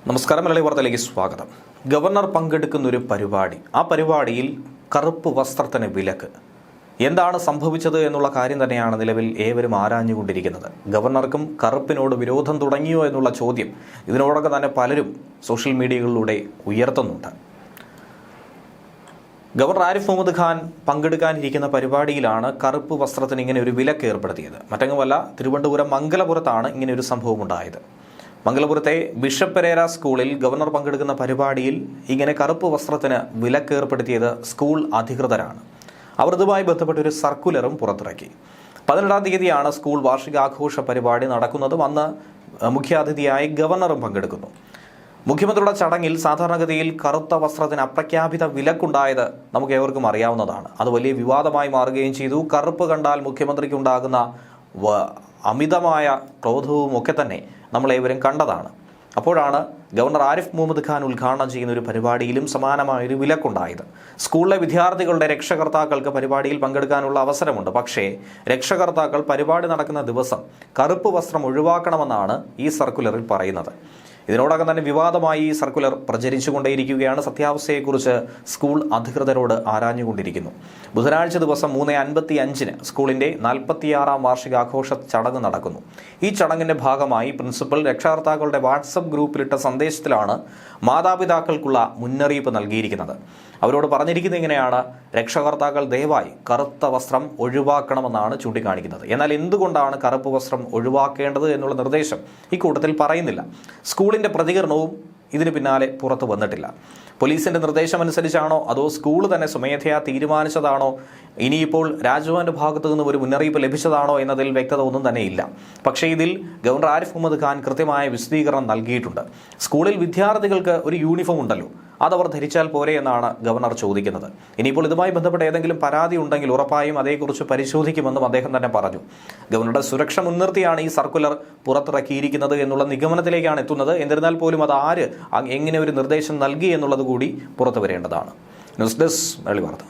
നമസ്കാരം, മലയാളി വാർത്തയിലേക്ക് സ്വാഗതം. ഗവർണർ പങ്കെടുക്കുന്ന ഒരു പരിപാടി, ആ പരിപാടിയിൽ കറുപ്പ് വസ്ത്രത്തിന് വിലക്ക്. എന്താണ് സംഭവിച്ചത് എന്നുള്ള കാര്യം തന്നെയാണ് നിലവിൽ ഏവരും ആരാഞ്ഞുകൊണ്ടിരിക്കുന്നത്. ഗവർണർക്കും കറുപ്പിനോട് വിരോധം തുടങ്ങിയോ എന്നുള്ള ചോദ്യം ഇതിനോടൊക്കെ തന്നെ പലരും സോഷ്യൽ മീഡിയകളിലൂടെ ഉയർത്തുന്നുണ്ട്. ഗവർണർ ആരിഫ് മുഹമ്മദ് ഖാൻ പങ്കെടുക്കാനിരിക്കുന്ന പരിപാടിയിലാണ് കറുപ്പ് വസ്ത്രത്തിന് ഇങ്ങനെ ഒരു വിലക്ക് ഏർപ്പെടുത്തിയത്. മറ്റെങ്ങുമല്ല, തിരുവനന്തപുരം മംഗലപുരത്താണ് ഇങ്ങനെ ഒരു സംഭവം ഉണ്ടായത്. മംഗലപുരത്തെ ബിഷപ്പ് പെരേര സ്കൂളിൽ ഗവർണർ പങ്കെടുക്കുന്ന പരിപാടിയിൽ ഇങ്ങനെ കറുപ്പ് വസ്ത്രത്തിന് വിലക്ക് ഏർപ്പെടുത്തിയത് സ്കൂൾ അധികൃതരാണ്. അവർ ഇതുമായി ബന്ധപ്പെട്ട ഒരു സർക്കുലറും പുറത്തിറക്കി. 12-ാം തീയതിയാണ് സ്കൂൾ വാർഷികാഘോഷ പരിപാടി നടക്കുന്നതും. അന്ന് മുഖ്യാതിഥിയായി ഗവർണറും പങ്കെടുക്കുന്നു. മുഖ്യമന്ത്രിയുടെ ചടങ്ങിൽ സാധാരണഗതിയിൽ കറുത്ത വസ്ത്രത്തിന് അപ്രഖ്യാപിത വിലക്കുണ്ടായത് നമുക്ക് ഏവർക്കും അറിയാവുന്നതാണ്. അത് വലിയ വിവാദമായി മാറുകയും ചെയ്തു. കറുപ്പ് കണ്ടാൽ മുഖ്യമന്ത്രിക്കുണ്ടാകുന്ന അമിതമായ ക്രോധവും ഒക്കെ തന്നെ നമ്മളേവരും കണ്ടതാണ്. അപ്പോഴാണ് ഗവർണർ ആരിഫ് മുഹമ്മദ് ഖാൻ ഉദ്ഘാടനം ചെയ്യുന്ന ഒരു പരിപാടിയിലും സമാനമായൊരു വിലക്കുണ്ടായത്. സ്കൂളിലെ വിദ്യാർത്ഥികളുടെ രക്ഷകർത്താക്കൾക്ക് പരിപാടിയിൽ പങ്കെടുക്കാനുള്ള അവസരമുണ്ട്. പക്ഷേ രക്ഷകർത്താക്കൾ പരിപാടി നടക്കുന്ന ദിവസം കറുപ്പ് വസ്ത്രം ഒഴിവാക്കണമെന്നാണ് ഈ സർക്കുലറിൽ പറയുന്നത്. ഇതിനോടകം തന്നെ വിവാദമായി ഈ സർക്കുലർ പ്രചരിച്ചുകൊണ്ടേയിരിക്കുകയാണ്. സത്യാവസ്ഥയെക്കുറിച്ച് സ്കൂൾ അധികൃതരോട് ആരാഞ്ഞുകൊണ്ടിരിക്കുന്നു. ബുധനാഴ്ച ദിവസം 3:55 സ്കൂളിന്റെ 46-ാം വാർഷികാഘോഷ ചടങ്ങ് നടക്കുന്നു. ഈ ചടങ്ങിന്റെ ഭാഗമായി പ്രിൻസിപ്പൽ രക്ഷകർത്താക്കളുടെ വാട്സപ്പ് ഗ്രൂപ്പിലിട്ട സന്ദേശത്തിലാണ് മാതാപിതാക്കൾക്കുള്ള മുന്നറിയിപ്പ് നൽകിയിരിക്കുന്നത്. അവരോട് പറഞ്ഞിരിക്കുന്നത് ഇങ്ങനെയാണ്: രക്ഷകർത്താക്കൾ ദയവായി കറുത്ത വസ്ത്രം ഒഴിവാക്കണമെന്നാണ് ചൂണ്ടിക്കാണിക്കുന്നത്. എന്നാൽ എന്തുകൊണ്ടാണ് കറുപ്പ് വസ്ത്രം ഒഴിവാക്കേണ്ടത് എന്നുള്ള നിർദ്ദേശം ഈ കൂട്ടത്തിൽ പറയുന്നില്ല. സ്കൂളിന്റെ പ്രതികരണവും ഇതിന് പിന്നാലെ പുറത്തു വന്നിട്ടില്ല. പോലീസിന്റെ നിർദ്ദേശമനുസരിച്ചാണോ അതോ സ്കൂൾ തന്നെ സ്വമേധയാ തീരുമാനിച്ചതാണോ, ഇനിയിപ്പോൾ രാജ്ഭവന്റെ ഭാഗത്തു നിന്നും ഒരു മുന്നറിയിപ്പ് ലഭിച്ചതാണോ എന്നതിൽ വ്യക്തത ഒന്നും തന്നെ ഇല്ല. പക്ഷേ ഇതിൽ ഗവർണർ ആരിഫ് മുഹമ്മദ് ഖാൻ കൃത്യമായ വിശദീകരണം നൽകിയിട്ടുണ്ട്. സ്കൂളിൽ വിദ്യാർത്ഥികൾക്ക് ഒരു യൂണിഫോം ഉണ്ടല്ലോ, അതവർ ധരിച്ചാൽ പോരെ എന്നാണ് ഗവർണർ ചോദിക്കുന്നത്. ഇനിയിപ്പോൾ ഇതുമായി ബന്ധപ്പെട്ട ഏതെങ്കിലും പരാതി ഉണ്ടെങ്കിൽ ഉറപ്പായും അതേക്കുറിച്ച് പരിശോധിക്കുമെന്നും അദ്ദേഹം തന്നെ പറഞ്ഞു. ഗവർണറുടെ സുരക്ഷ മുൻനിർത്തിയാണ് ഈ സർക്കുലർ പുറത്തിറക്കിയിരിക്കുന്നത് എന്നുള്ള നിഗമനത്തിലേക്കാണ് എത്തുന്നത്. എന്നിരുന്നാൽ പോലും അത് ആര് എങ്ങനെ ഒരു നിർദ്ദേശം നൽകി എന്നുള്ളത് കൂടി പുറത്തു വരേണ്ടതാണ്. ന്യൂസ് ഡെസ്ക് മലയാളി വാർത്ത.